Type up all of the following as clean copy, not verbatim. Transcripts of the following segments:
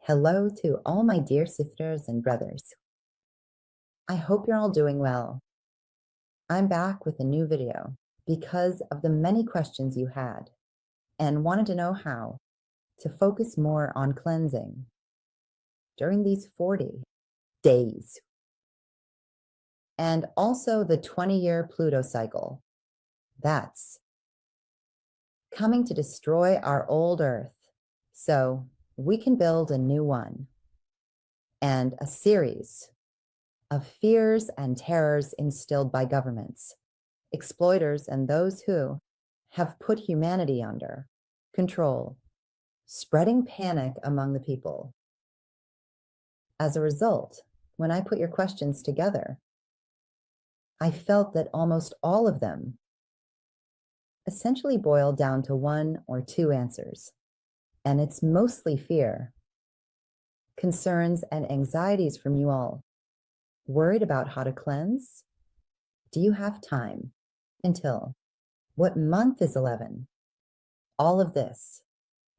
Hello to all my dear sisters and brothers. I hope you're all doing well. I'm back with a new video because of the many questions you had and wanted to know how to focus more on cleansing during these 40 days. And also the 20-year Pluto cycle. That's coming to destroy our old Earth so we can build a new one, and a series of fears and terrors instilled by governments, exploiters, and those who have put humanity under control, spreading panic among the people. As a result, when I put your questions together, I felt that almost all of them essentially boil down to one or two answers, and it's mostly fear, concerns, and anxieties from you all. Worried about how to cleanse? Do you have time until? What month is 11? All of this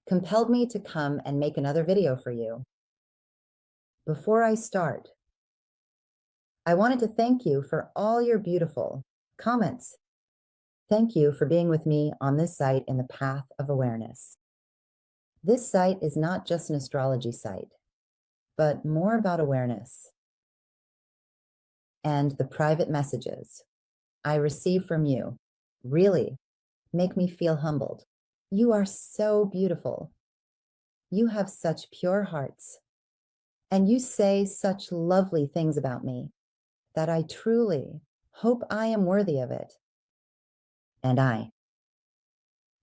compelled me to come and make another video for you. Before I start, I wanted to thank you for all your beautiful comments. Thank you for being with me on this site in the path of awareness. This site is not just an astrology site, but more about awareness and the private messages I receive from you really make me feel humbled. You are so beautiful. You have such pure hearts, and you say such lovely things about me that I truly hope I am worthy of it. And I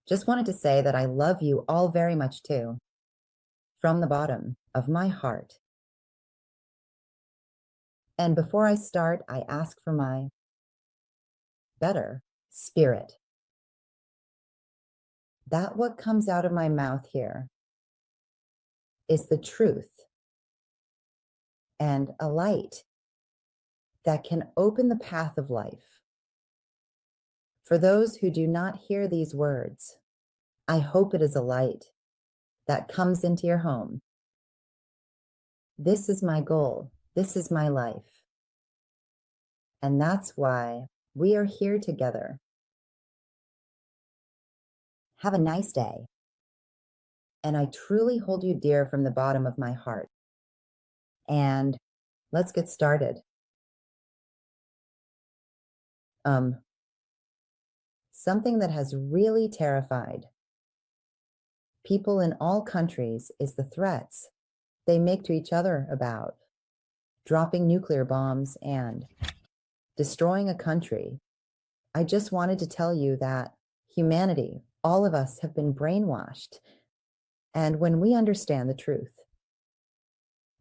just wanted to say that I love you all very much too, from the bottom of my heart. And before I start, I ask for my better spirit, that what comes out of my mouth here is the truth and a light that can open the path of life. For those who do not hear these words, I hope it is a light that comes into your home. This is my goal. This is my life. And that's why we are here together. Have a nice day. And I truly hold you dear from the bottom of my heart. And let's get started. Something that has really terrified people in all countries is the threats they make to each other about dropping nuclear bombs and destroying a country. I just wanted to tell you that humanity, all of us, have been brainwashed. And when we understand the truth,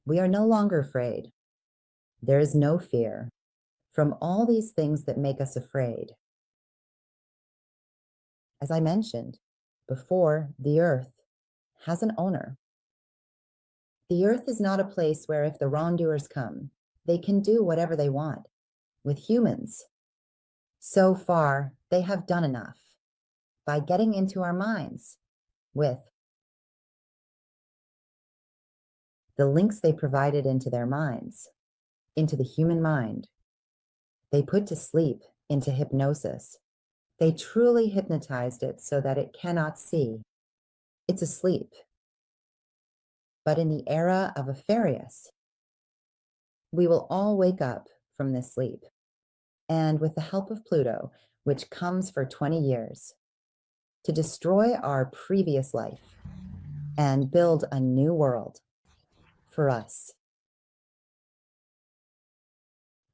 we are no longer afraid. There is no fear from all these things that make us afraid. As I mentioned before, the earth has an owner. The earth is not a place where if the wrongdoers come, they can do whatever they want with humans. So far, they have done enough by getting into our minds with the links they provided into their minds, into the human mind. They put to sleep into hypnosis. They truly hypnotized it so that it cannot see. It's asleep. But in the era of Aquarius, we will all wake up from this sleep. And with the help of Pluto, which comes for 20 years, to destroy our previous life and build a new world for us.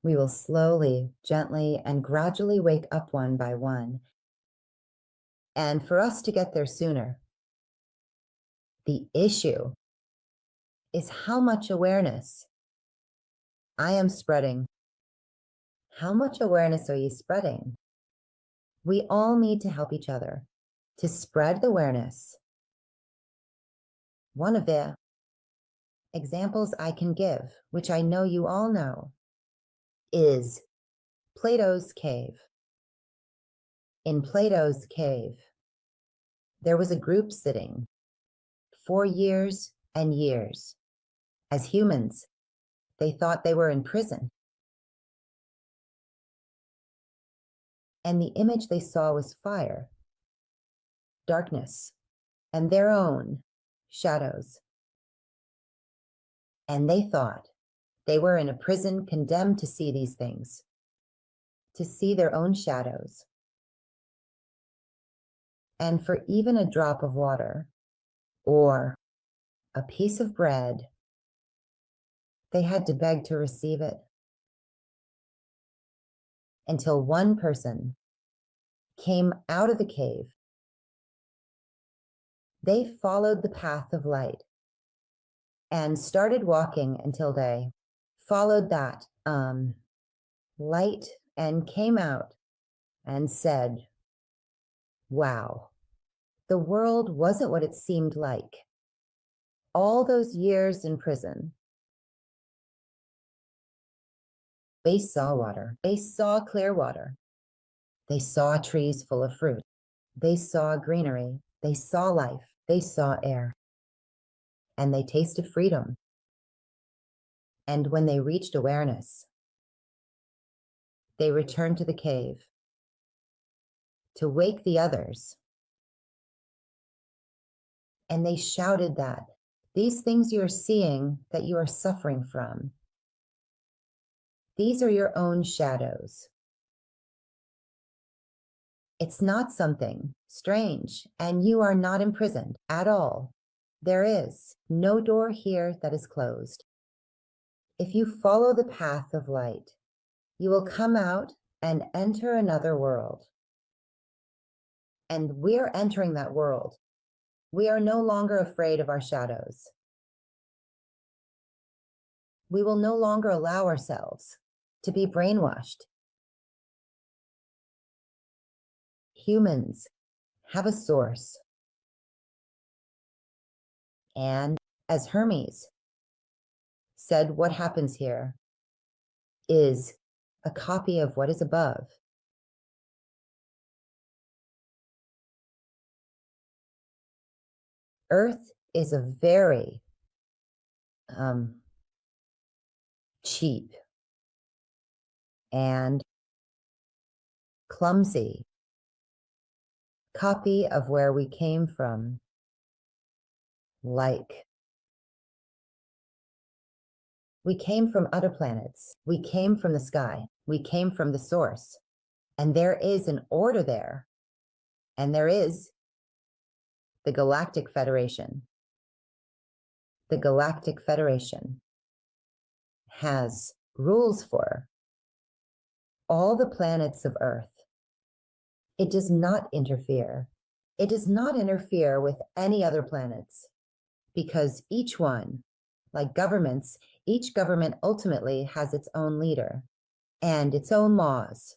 We will slowly, gently, and gradually wake up one by one. And for us to get there sooner, the issue is how much awareness I am spreading. How much awareness are you spreading? We all need to help each other to spread the awareness. One of the examples I can give, which I know you all know, is Plato's cave. In Plato's cave, there was a group sitting for years and years, As humans, they thought they were in prison. And the image they saw was fire, darkness, and their own shadows. And they thought they were in a prison condemned to see these things, to see their own shadows. And for even a drop of water or a piece of bread, they had to beg to receive it. Until one person came out of the cave. They followed the path of light and started walking until they followed that light and came out and said, wow, the world wasn't what it seemed like. All those years in prison, they saw water. They saw clear water. They saw trees full of fruit. They saw greenery. They saw life. They saw air. And they tasted freedom. And when they reached awareness, they returned to the cave to wake the others. And they shouted that these things you are seeing that you are suffering from, these are your own shadows. It's not something strange, and you are not imprisoned at all. There is no door here that is closed. If you follow the path of light, you will come out and enter another world. And we're entering that world. We are no longer afraid of our shadows. We will no longer allow ourselves to be brainwashed. Humans have a source. And as Hermes said, what happens here is a copy of what is above. Earth is a very cheap and clumsy copy of where we came from. Like, we came from other planets. We came from the sky. We came from the source. And there is an order there. And there is the Galactic Federation. The Galactic Federation has rules for all the planets of Earth. It does not interfere. It does not interfere with any other planets because each one, like governments, each government ultimately has its own leader and its own laws.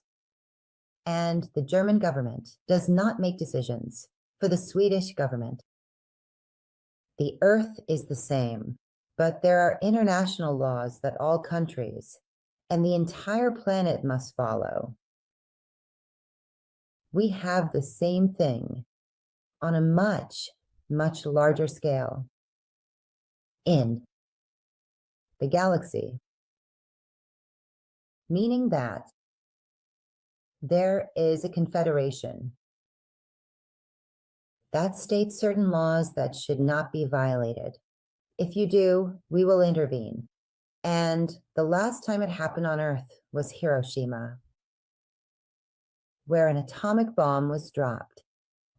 And the German government does not make decisions for the Swedish government. The Earth is the same, but there are international laws that all countries and the entire planet must follow. We have the same thing on a much, much larger scale in the galaxy, meaning that there is a confederation that states certain laws that should not be violated. If you do, we will intervene. And the last time it happened on Earth was Hiroshima, where an atomic bomb was dropped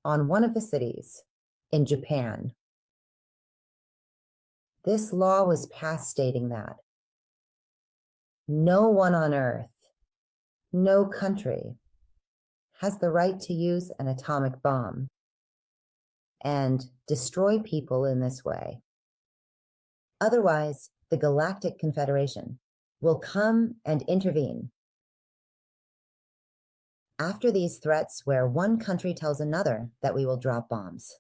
on one of the cities in Japan. This law was passed stating that no one on Earth, no country, has the right to use an atomic bomb and destroy people in this way. Otherwise, the Galactic Confederation will come and intervene. After these threats where one country tells another that we will drop bombs,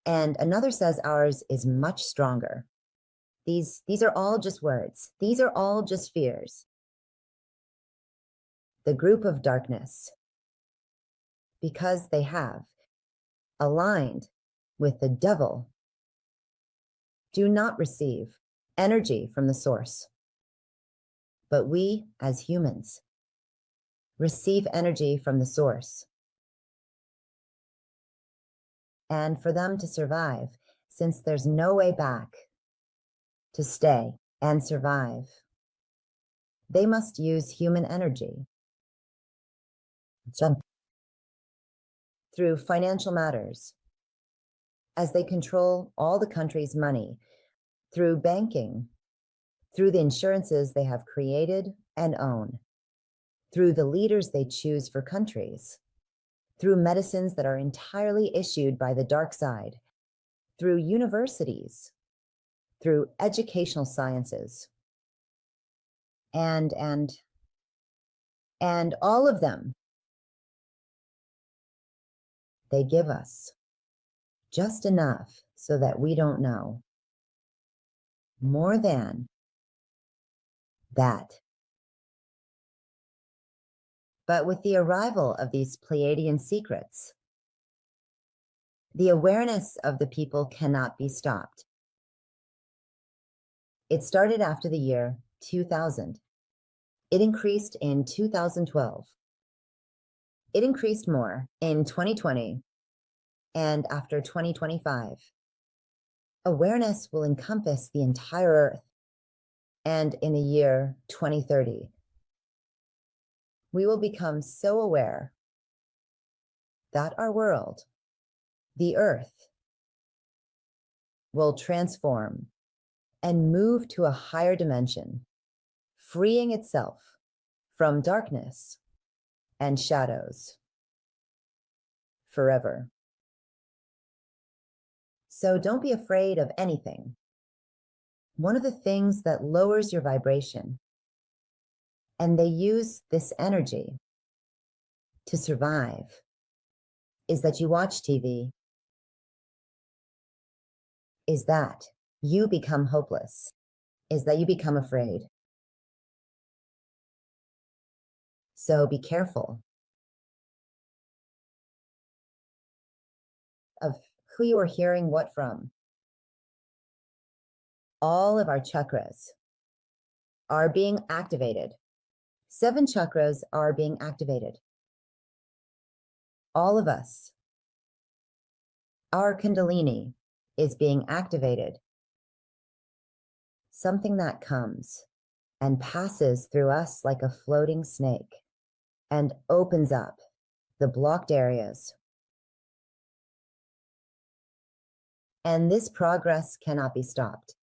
and another says ours is much stronger. These are all just words. These are all just fears. The group of darkness, because they have aligned with the devil, do not receive energy from the source. But we, as humans, receive energy from the source. And for them to survive, since there's no way back to stay and survive, they must use human energy through financial matters, as they control all the country's money, through banking, through the insurances they have created and own, through the leaders they choose for countries, through medicines that are entirely issued by the dark side, through universities, through educational sciences, and all of them they give us just enough so that we don't know. More than that. But with the arrival of these Pleiadian secrets, the awareness of the people cannot be stopped. It started after the year 2000. It increased in 2012. It increased more in 2020 and after 2025. Awareness will encompass the entire Earth, and in the year 2030, we will become so aware that our world, the Earth, will transform and move to a higher dimension, freeing itself from darkness and shadows forever. So don't be afraid of anything. One of the things that lowers your vibration, and they use this energy to survive, is that you watch TV, is that you become hopeless, is that you become afraid. So be careful of who you are hearing what from. All of our chakras are being activated. 7 chakras are being activated. All of us, our Kundalini is being activated. Something that comes and passes through us like a floating snake and opens up the blocked areas. And this progress cannot be stopped.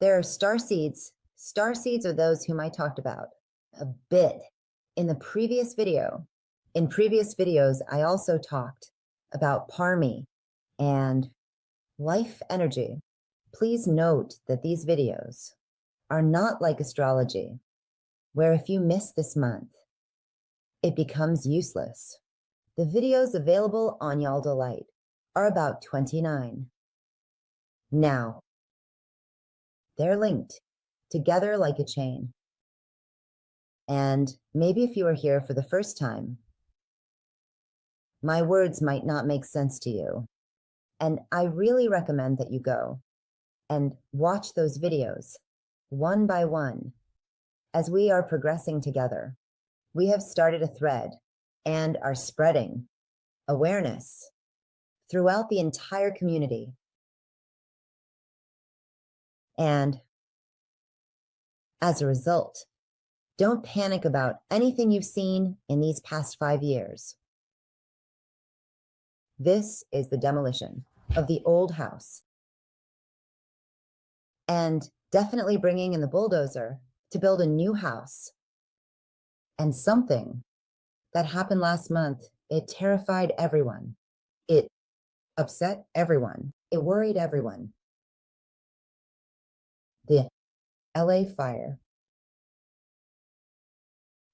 There are star seeds. Star seeds are those whom I talked about a bit in the previous video. In previous videos, I also talked about Parmi and life energy. Please note that these videos are not like astrology, where if you miss this month, it becomes useless. The videos available on Yalda Light are about 29. Now, they're linked together like a chain. And maybe if you are here for the first time, my words might not make sense to you. And I really recommend that you go and watch those videos one by one as we are progressing together. We have started a thread and are spreading awareness throughout the entire community. And as a result, don't panic about anything you've seen in these past 5 years. This is the demolition of the old house, and definitely bringing in the bulldozer to build a new house. And something that happened last month, it terrified everyone. It upset everyone. It worried everyone. The LA fire.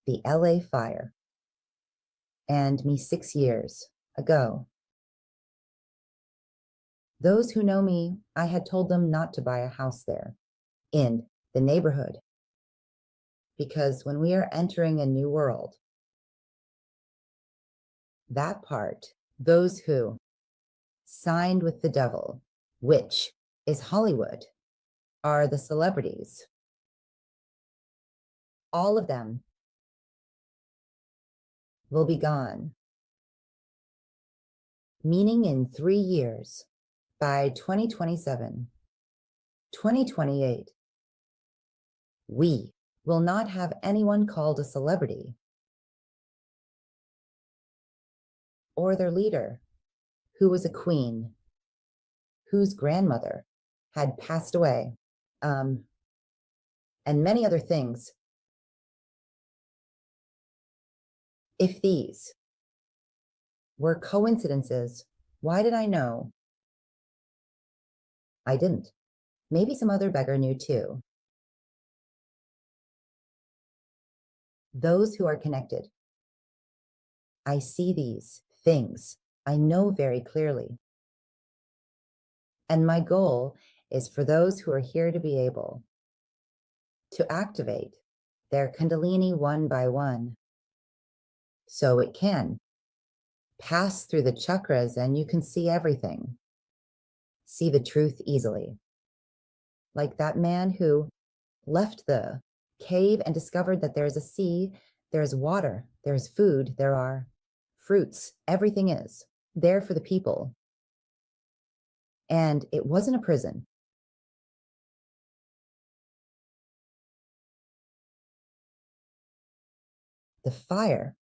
The LA fire. And me 6 years ago. Those who know me, I had told them not to buy a house there in the neighborhood. Because when we are entering a new world, that part, those who signed with the devil, which is Hollywood, are the celebrities. All of them will be gone, meaning in 3 years, by 2027, 2028, we will not have anyone called a celebrity or their leader, who was a queen, whose grandmother had passed away, and many other things. If these were coincidences, why did I know? I didn't. Maybe some other beggar knew too. Those who are connected. I see these things. I know very clearly. And my goal is for those who are here to be able to activate their Kundalini one by one, so it can pass through the chakras and you can see everything, see the truth easily. Like that man who left the cave and discovered that there's a sea, there's water, there's food, there are fruits, everything is there for the people. And it wasn't a prison. The fire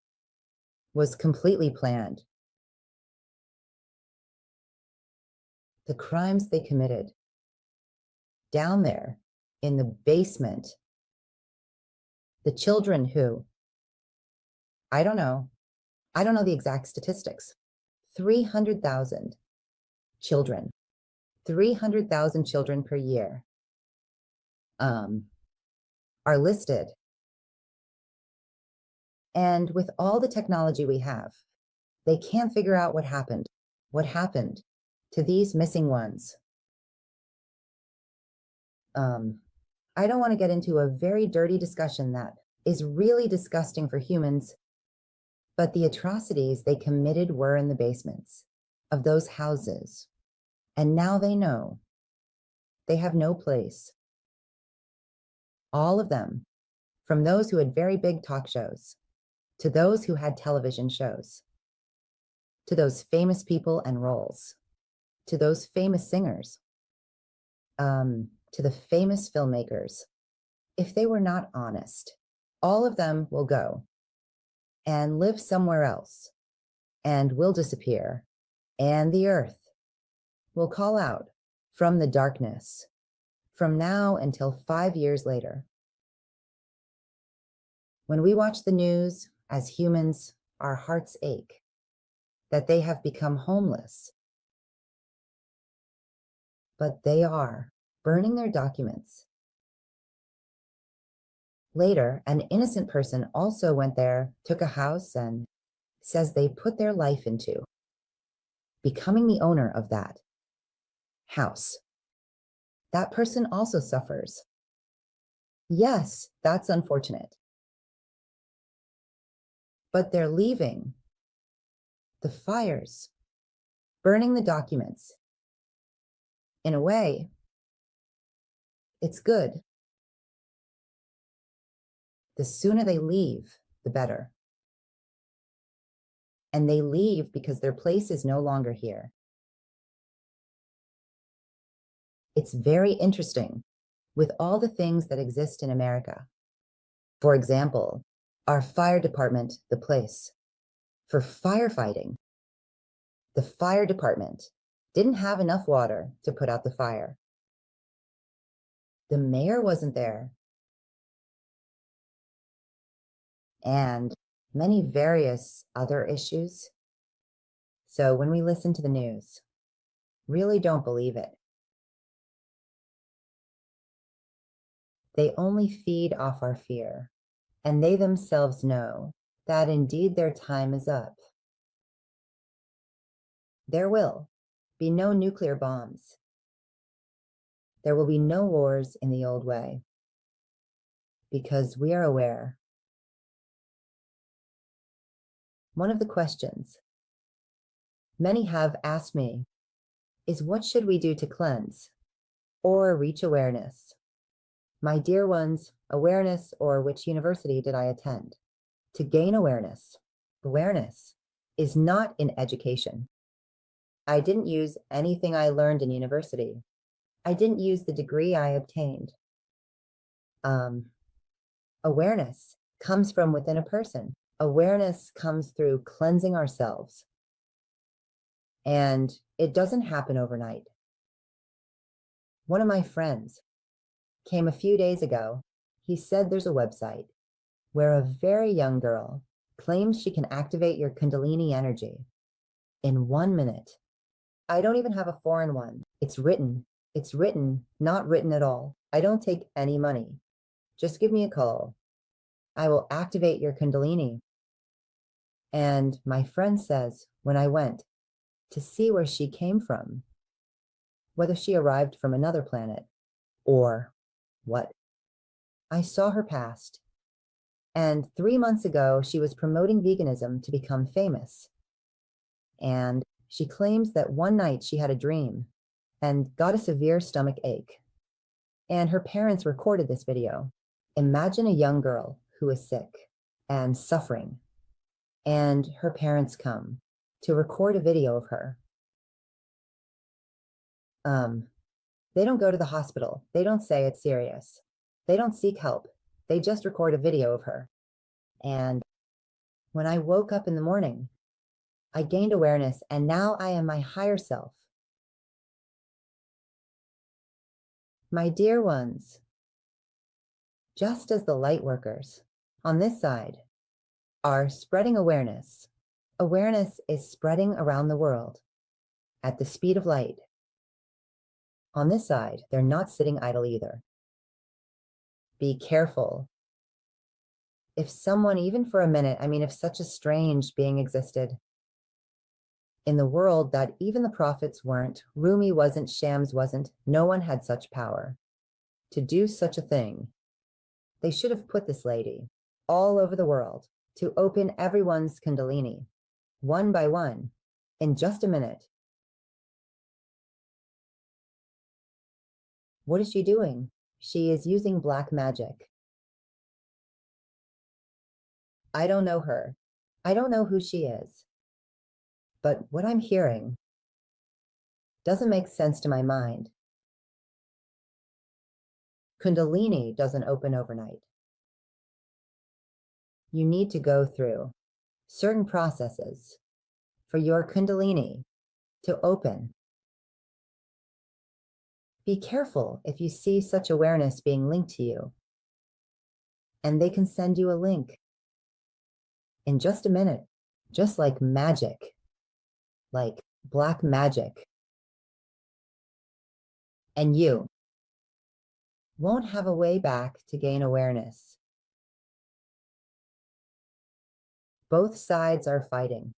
was completely planned. The crimes they committed down there in the basement, the children who, I don't know the exact statistics, 300,000 children, 300,000 children per year are listed. And with all the technology we have, they can't figure out what happened to these missing ones. I don't want to get into a very dirty discussion that is really disgusting for humans, but the atrocities they committed were in the basements of those houses. And now they know they have no place. All of them, from those who had very big talk shows, to those who had television shows, to those famous people and roles, to those famous singers, to the famous filmmakers. If they were not honest, all of them will go and live somewhere else and will disappear. And the earth will call out from the darkness from now until 5 years later. When we watch the news as humans, our hearts ache that they have become homeless. But they are burning their documents. Later, an innocent person also went there, took a house, and says they put their life into becoming the owner of that house. That person also suffers. Yes, that's unfortunate. But they're leaving the fires, burning the documents. In a way, it's good. The sooner they leave, the better. And they leave because their place is no longer here. It's very interesting with all the things that exist in America. For example, our fire department, the place for firefighting. The fire department didn't have enough water to put out the fire. The mayor wasn't there. And many various other issues. So when we listen to the news, really don't believe it. They only feed off our fear, and they themselves know that indeed their time is up. There will be no nuclear bombs. There will be no wars in the old way, because we are aware. One of the questions many have asked me is, what should we do to cleanse or reach awareness? My dear ones, awareness, or which university did I attend? To gain awareness. Awareness is not in education. I didn't use anything I learned in university. I didn't use the degree I obtained. Awareness comes from within a person. Awareness comes through cleansing ourselves. And it doesn't happen overnight. One of my friends came a few days ago. He said there's a website where a very young girl claims she can activate your Kundalini energy in 1 minute. I don't even have a foreign one. It's written. It's written, not written at all. I don't take any money. Just give me a call. I will activate your Kundalini. And my friend says, when I went to see where she came from, whether she arrived from another planet or what, I saw her past. And 3 months ago, she was promoting veganism to become famous. And she claims that one night she had a dream and got a severe stomach ache. And her parents recorded this video. Imagine a young girl who is sick and suffering, and her parents come to record a video of her. They don't go to the hospital. They don't say it's serious. They don't seek help. They just record a video of her. And when I woke up in the morning, I gained awareness, and now I am my higher self. My dear ones, just as the light workers on this side are spreading awareness, awareness is spreading around the world at the speed of light. On this side, they're not sitting idle either. Be careful. If someone, even for a minute, if such a strange being existed in the world that even the prophets weren't, Rumi wasn't, Shams wasn't, no one had such power to do such a thing. They should have put this lady all over the world to open everyone's Kundalini, one by one, in just a minute. What is she doing? She is using black magic. I don't know her. I don't know who she is. But what I'm hearing doesn't make sense to my mind. Kundalini doesn't open overnight. You need to go through certain processes for your Kundalini to open. Be careful if you see such awareness being linked to you, and they can send you a link in just a minute, just like magic, like black magic. And you won't have a way back to gain awareness. Both sides are fighting.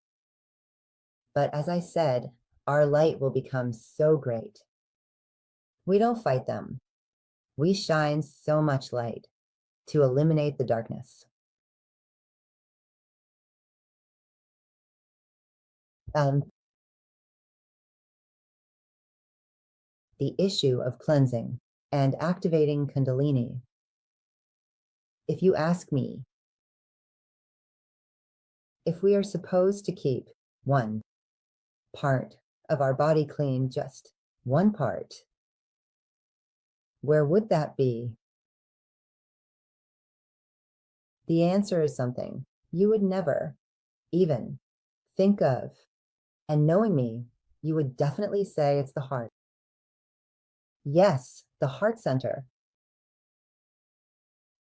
But as I said, our light will become so great. We don't fight them. We shine so much light to eliminate the darkness. The issue of cleansing and activating Kundalini. If you ask me, if we are supposed to keep one part of our body clean, just one part, where would that be? The answer is something you would never even think of. And knowing me, you would definitely say it's the heart. Yes, the heart center.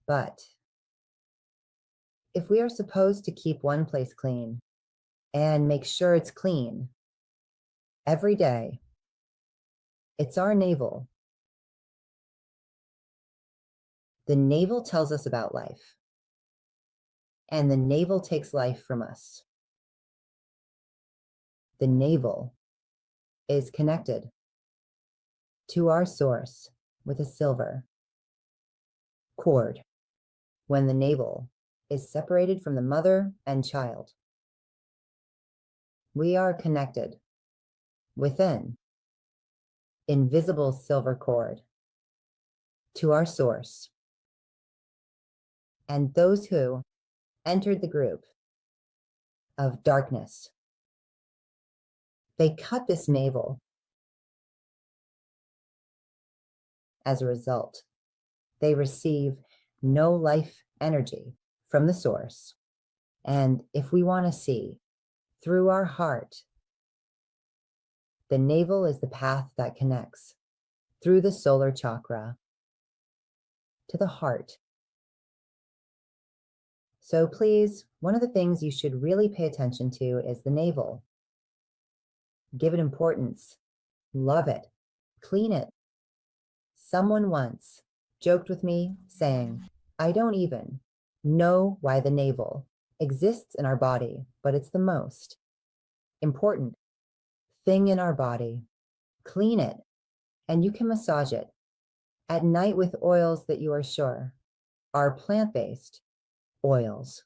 But if we are supposed to keep one place clean and make sure it's clean every day, it's our navel. The navel tells us about life, and the navel takes life from us. The navel is connected to our source with a silver cord when the navel is separated from the mother and child. We are connected within invisible silver cord to our source, and those who entered the group of darkness. They cut this navel. As a result, they receive no life energy from the source. And if we want to see through our heart, the navel is the path that connects through the solar chakra to the heart. So please, one of the things you should really pay attention to is the navel. Give it importance, love it, clean it. Someone once joked with me saying, I don't even know why the navel exists in our body, but it's the most important thing in our body. Clean it, and you can massage it at night with oils that you are sure are plant-based oils.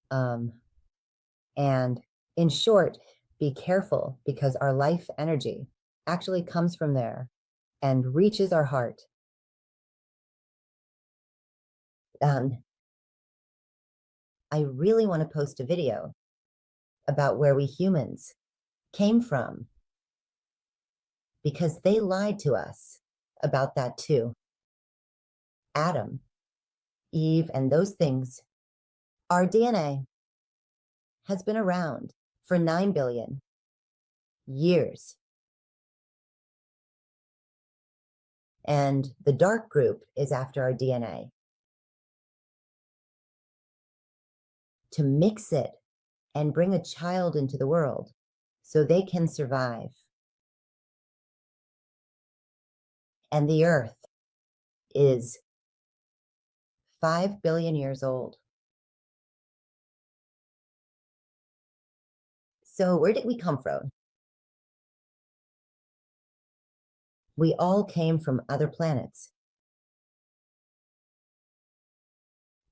And in short, be careful because our life energy actually comes from there and reaches our heart. I really want to post a video about where we humans came from because they lied to us about that too. Adam, Eve, and those things, our DNA has been around for 9 billion years. And the dark group is after our DNA to mix it and bring a child into the world so they can survive. And the earth is 5 billion years old. So where did we come from? We all came from other planets.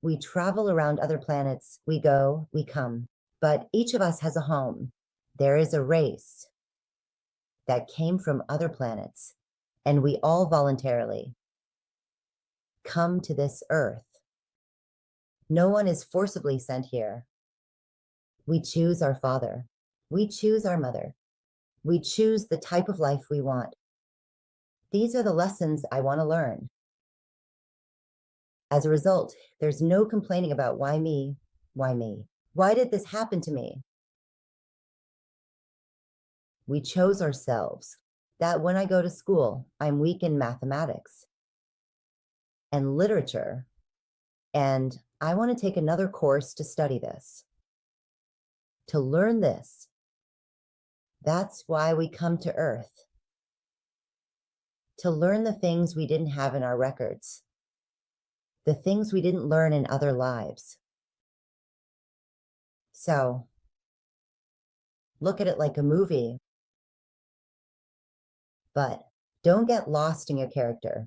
We travel around other planets, we go, we come, but each of us has a home. There is a race that came from other planets, and we all voluntarily come to this earth. No one is forcibly sent here. We choose our father. We choose our mother. We choose the type of life we want. These are the lessons I want to learn. As a result, there's no complaining about why me, why me? Why did this happen to me? We chose ourselves. That when I go to school, I'm weak in mathematics and literature, and I want to take another course to study this, to learn this. That's why we come to Earth, to learn the things we didn't have in our records, the things we didn't learn in other lives. So look at it like a movie, but don't get lost in your character.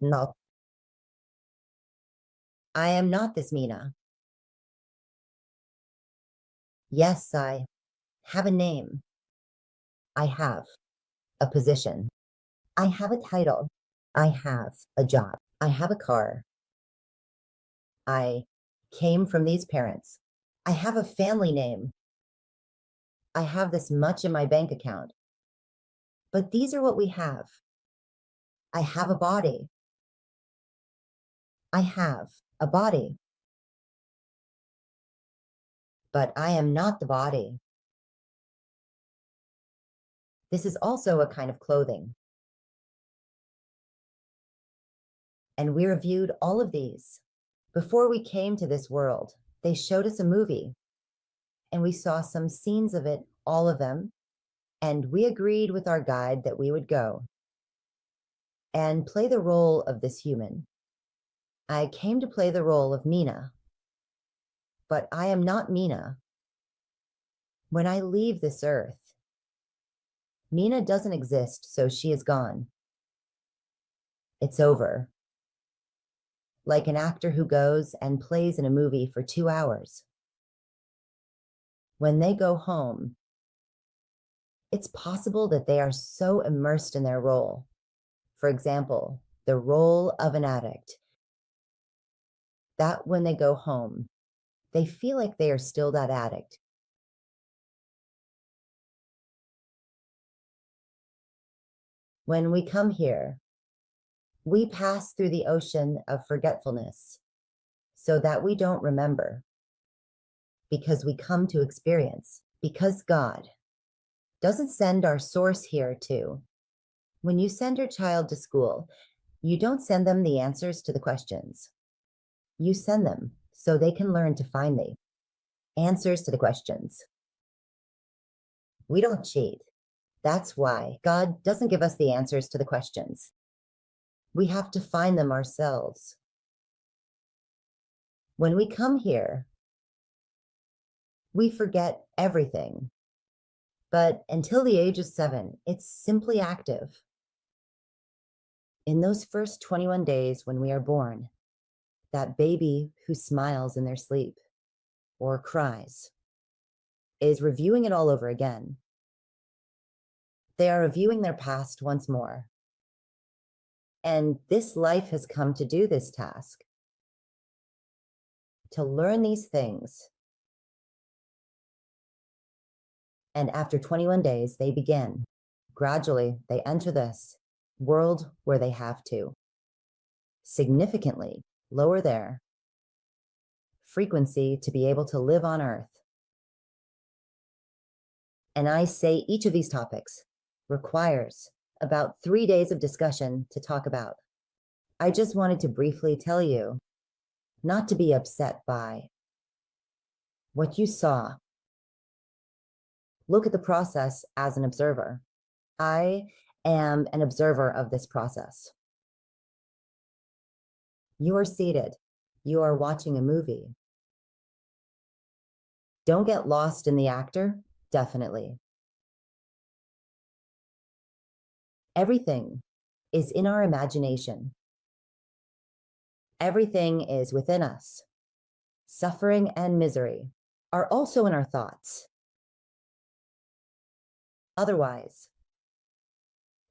No, I am not this Mina. Yes, I have a name. I have a position. I have a title. I have a job. I have a car. I came from these parents. I have a family name. I have this much in my bank account. But these are what we have. I have a body. I have a body. But I am not the body. This is also a kind of clothing. And we reviewed all of these. Before we came to this world, they showed us a movie and we saw some scenes of it, all of them, and we agreed with our guide that we would go and play the role of this human. I came to play the role of Mina, but I am not Mina. When I leave this earth, Mina doesn't exist, so she is gone. It's over. Like an actor who goes and plays in a movie for 2 hours. When they go home, it's possible that they are so immersed in their role. For example, the role of an addict, that when they go home, they feel like they are still that addict. When we come here, we pass through the ocean of forgetfulness so that we don't remember, because we come to experience, because God doesn't send our source here too. When you send your child to school, you don't send them the answers to the questions. You send them so they can learn to find the answers to the questions. We don't cheat. That's why God doesn't give us the answers to the questions. We have to find them ourselves. When we come here, we forget everything. But until the age of 7, it's simply active. In those first 21 days when we are born, that baby who smiles in their sleep or cries is reviewing it all over again. They are reviewing their past once more. And this life has come to do this task, to learn these things. And after 21 days, they begin. Gradually, they enter this world where they have to significantly lower their frequency to be able to live on Earth. And I say each of these topics requires about 3 days of discussion to talk about. I just wanted to briefly tell you not to be upset by what you saw. Look at the process as an observer. I am an observer of this process. You are seated. You are watching a movie. Don't get lost in the actor, definitely. Everything is in our imagination. Everything is within us. Suffering and misery are also in our thoughts. Otherwise,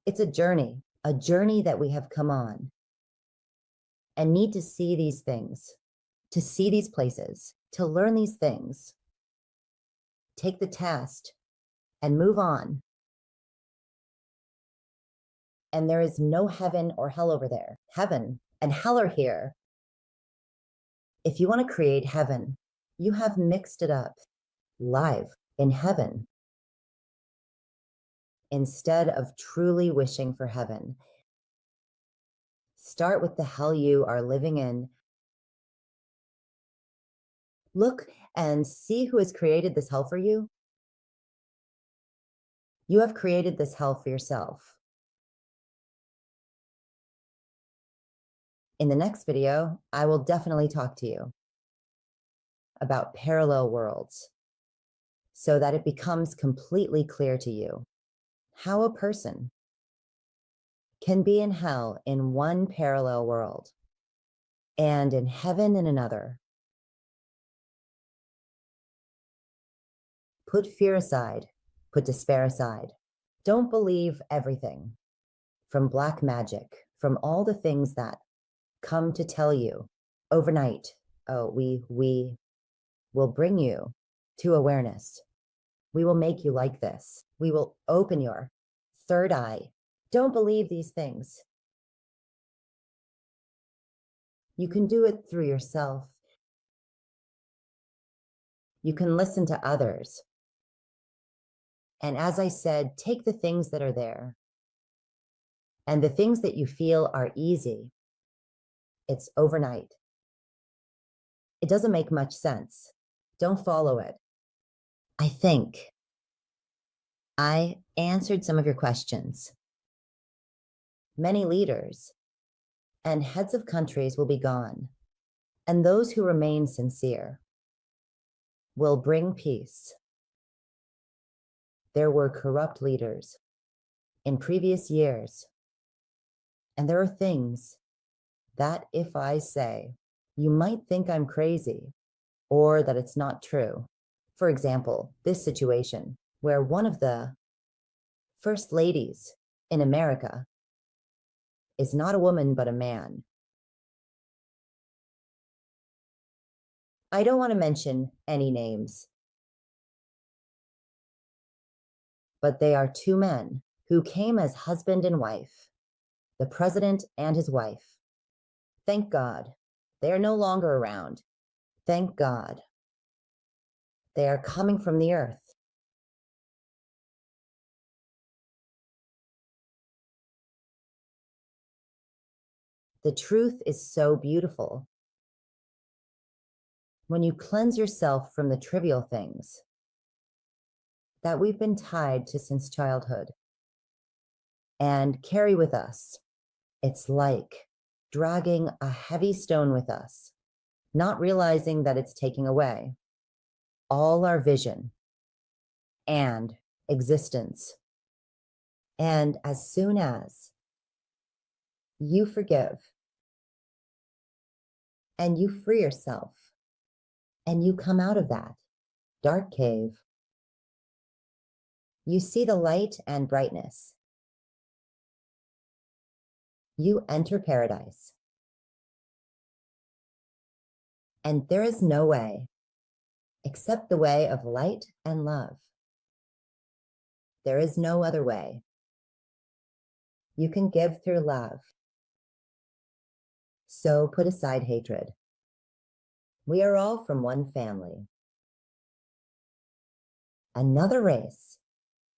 it's a journey that we have come on and need to see these things, to see these places, to learn these things, take the test and move on. And there is no heaven or hell over there. Heaven and hell are here. If you want to create heaven, you have mixed it up live in heaven. Instead of truly wishing for heaven, start with the hell you are living in. Look and see who has created this hell for you. You have created this hell for yourself. In the next video, I will definitely talk to you about parallel worlds so that it becomes completely clear to you how a person can be in hell in one parallel world and in heaven in another. Put fear aside, put despair aside. Don't believe everything from black magic, from all the things that come to tell you overnight, oh, we will bring you to awareness. We will make you like this. We will open your third eye. Don't believe these things. You can do it through yourself. You can listen to others. And as I said, take the things that are there and the things that you feel are easy. It's overnight. It doesn't make much sense. Don't follow it. I think I answered some of your questions. Many leaders and heads of countries will be gone, and those who remain sincere will bring peace. There were corrupt leaders in previous years, and there are things that if I say, you might think I'm crazy or that it's not true. For example, this situation where one of the first ladies in America is not a woman, but a man. I don't want to mention any names, but they are two men who came as husband and wife, the president and his wife. Thank God. They are no longer around. Thank God. They are coming from the earth. The truth is so beautiful. When you cleanse yourself from the trivial things that we've been tied to since childhood and carry with us, it's like dragging a heavy stone with us, not realizing that it's taking away all our vision and existence. And as soon as you forgive and you free yourself and you come out of that dark cave, you see the light and brightness. You enter paradise. And there is no way except the way of light and love. There is no other way. You can give through love. So put aside hatred. We are all from one family. Another race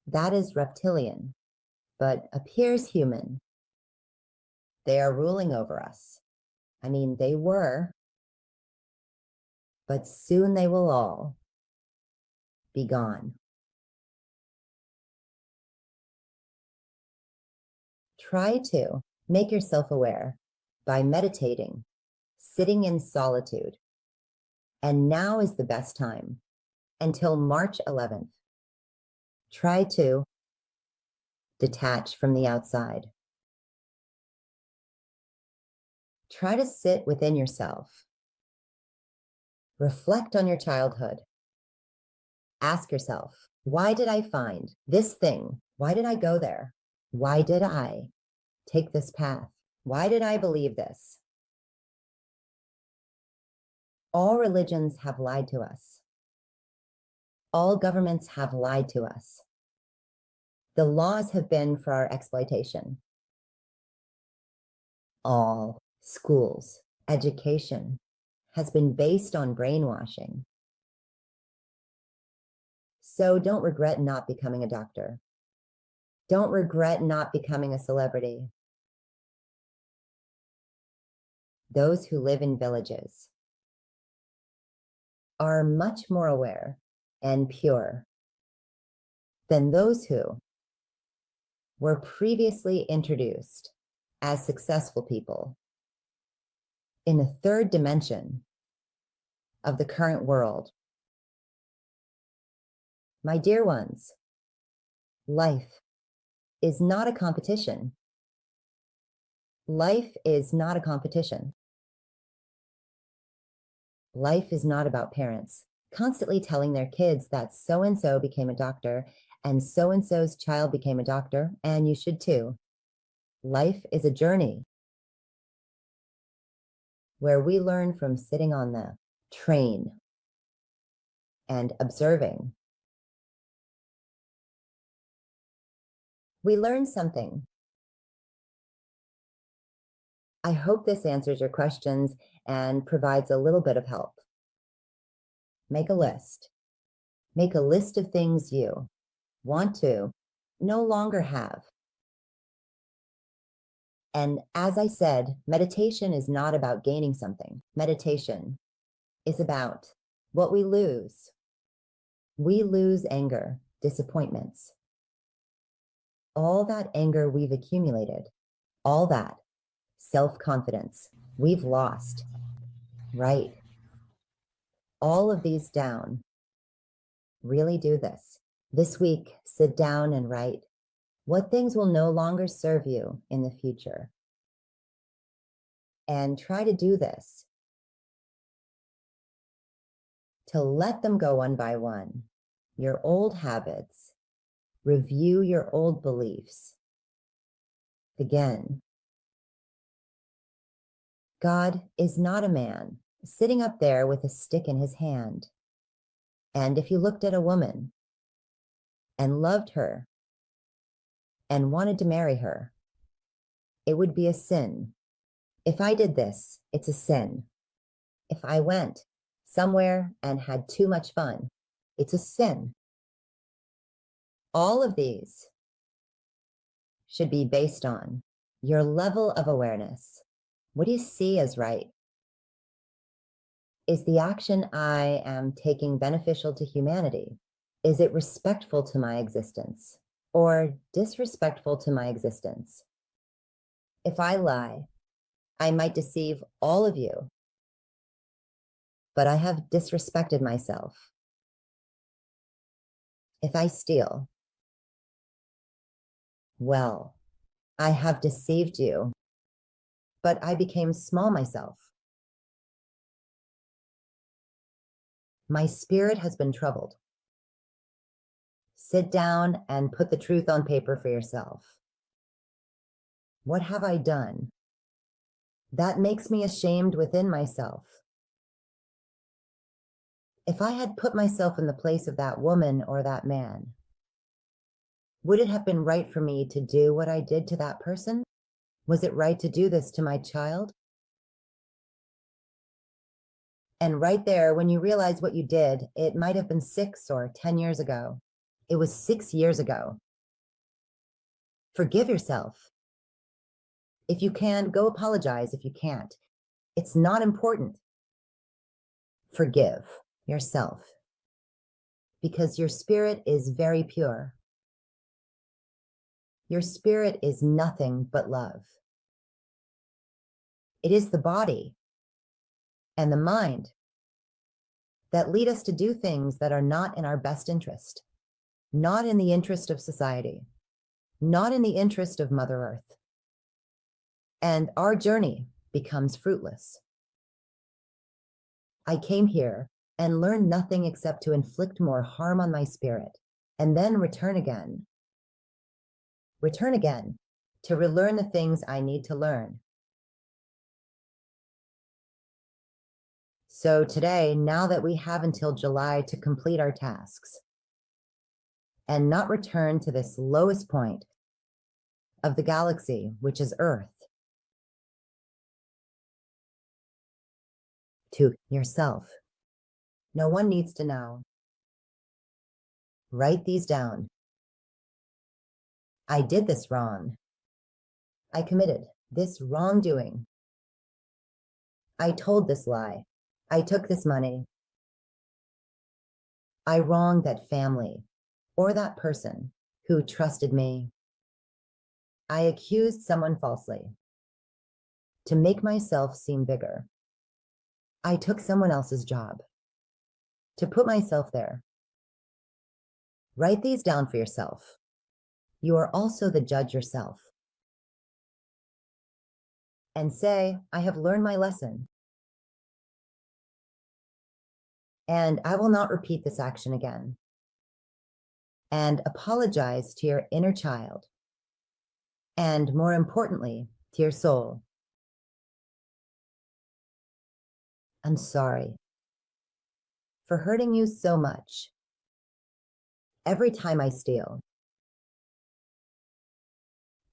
that is reptilian, but appears human. They are ruling over us. I mean, they were, but soon they will all be gone. Try to make yourself aware by meditating, sitting in solitude. And now is the best time until March 11th. Try to detach from the outside. Try to sit within yourself. Reflect on your childhood. Ask yourself, why did I find this thing? Why did I go there? Why did I take this path? Why did I believe this? All religions have lied to us. All governments have lied to us. The laws have been for our exploitation. All schools, education has been based on brainwashing. So don't regret not becoming a doctor. Don't regret not becoming a celebrity. Those who live in villages are much more aware and pure than those who were previously introduced as successful people in the third dimension of the current world. My dear ones, life is not a competition. Life is not a competition. Life is not about parents constantly telling their kids that so-and-so became a doctor and so-and-so's child became a doctor, and you should too. Life is a journey where we learn from sitting on the train and observing. We learn something. I hope this answers your questions and provides a little bit of help. Make a list. Make a list of things you want to no longer have. And as I said, meditation is not about gaining something. Meditation is about what we lose. We lose anger, disappointments, all that anger we've accumulated, all that self-confidence we've lost. Right. All of these down. Really do this. This week, sit down and write what things will no longer serve you in the future. And try to do this to let them go one by one. Your old habits, review your old beliefs. Again, God is not a man sitting up there with a stick in his hand. And if you looked at a woman and loved her and wanted to marry her, it would be a sin. If I did this, it's a sin. If I went somewhere and had too much fun, it's a sin. All of these should be based on your level of awareness. What do you see as right? Is the action I am taking beneficial to humanity? Is it respectful to my existence or disrespectful to my existence? If I lie, I might deceive all of you, but I have disrespected myself. If I steal, well, I have deceived you, but I became small myself. My spirit has been troubled. Sit down and put the truth on paper for yourself. What have I done that makes me ashamed within myself? If I had put myself in the place of that woman or that man, would it have been right for me to do what I did to that person? Was it right to do this to my child? And right there, when you realize what you did, it might have been 6 or 10 years ago. It was 6 years ago. Forgive yourself. If you can, go apologize if you can't. It's not important. Forgive yourself because your spirit is very pure. Your spirit is nothing but love. It is the body and the mind that lead us to do things that are not in our best interest, not in the interest of society, not in the interest of Mother Earth. And our journey becomes fruitless. I came here and learned nothing except to inflict more harm on my spirit and then return again. Return again to relearn the things I need to learn. So today, now that we have until July to complete our tasks and not return to this lowest point of the galaxy, which is Earth, to yourself. No one needs to know. Write these down. I did this wrong. I committed this wrongdoing. I told this lie. I took this money. I wronged that family or that person who trusted me. I accused someone falsely to make myself seem bigger. I took someone else's job to put myself there. Write these down for yourself. You are also the judge yourself. And say, I have learned my lesson. And I will not repeat this action again. And apologize to your inner child. And more importantly, to your soul. I'm sorry for hurting you so much. Every time I steal,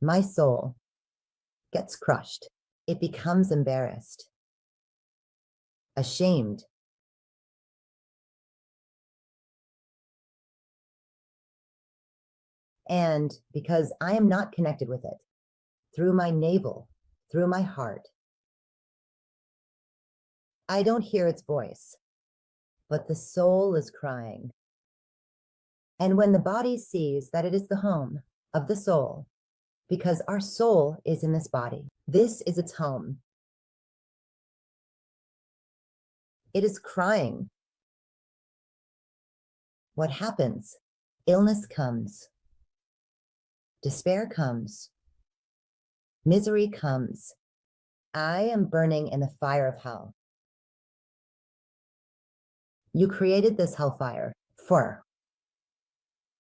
my soul gets crushed. It becomes embarrassed, ashamed. And because I am not connected with it, through my navel, through my heart, I don't hear its voice, but the soul is crying. And when the body sees that it is the home of the soul, because our soul is in this body, this is its home. It is crying. What happens? Illness comes. Despair comes. Misery comes. I am burning in the fire of hell. You created this hellfire for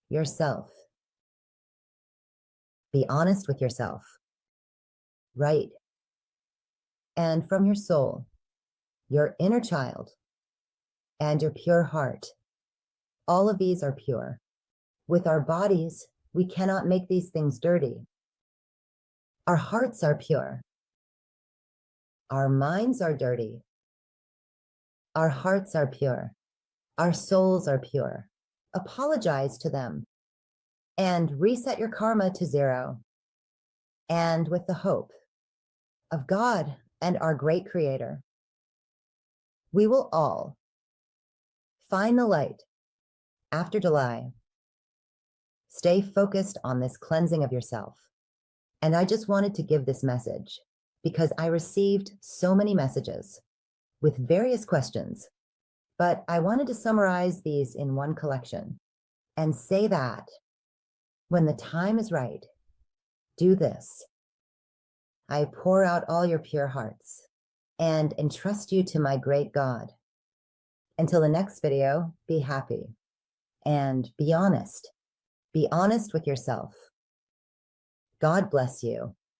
yourself. Be honest with yourself. Right. and from your soul, your inner child, and your pure heart. All of these are pure. With our bodies, we cannot make these things dirty. Our hearts are pure. Our minds are dirty. Our hearts are pure. Our souls are pure. Apologize to them and reset your karma to 0. And with the hope of God and our great creator, we will all find the light after July. Stay focused on this cleansing of yourself. And I just wanted to give this message because I received so many messages with various questions, but I wanted to summarize these in one collection and say that when the time is right, do this. I pour out all your pure hearts and entrust you to my great God. Until the next video, be happy and be honest. Be honest with yourself. God bless you.